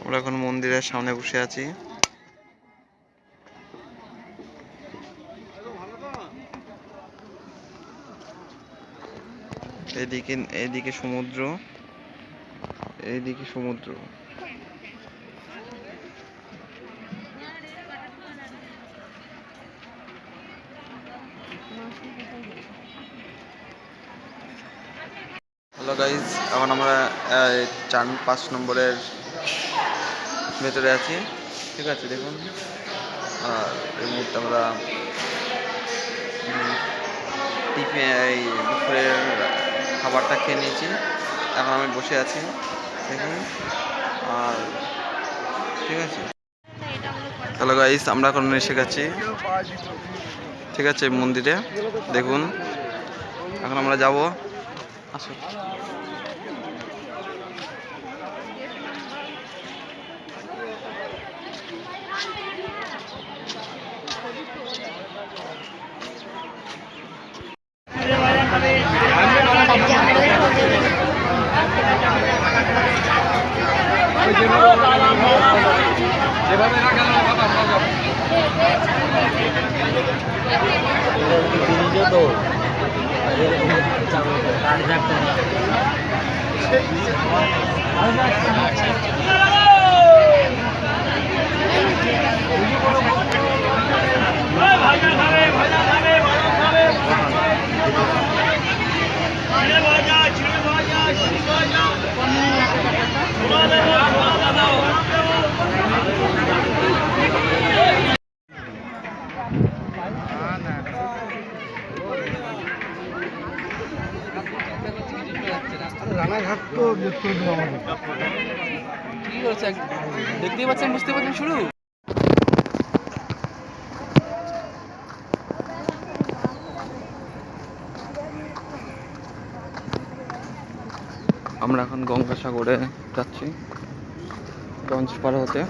আমরা এখন মন্দিরের সামনে বসে আছি। এইদিকে সমুদ্র, এইদিকে সমুদ্র। হ্যালো গাইজ, এখন আমরা 4-5 নম্বরের ভেতরে আছি। ঠিক আছে, দেখুন। আর এই মুহূর্তে আমরা দুপুরের খাবারটা খেয়ে নিয়েছি। এখন আমি বসে আছি, দেখুন। আর ঠিক আছে, হ্যালো গাইজ, আমরা এখন এসে গেছি, ঠিক আছে, মন্দিরে। দেখুন, এখন আমরা যাব। আসো। রানাঘাট তো কি করছে দেখতেই পাচ্ছেন, বুঝতে পারছেন শুরু। আমরা এখন গঙ্গাসাগরে যাচ্ছি লঞ্চ পার হতে।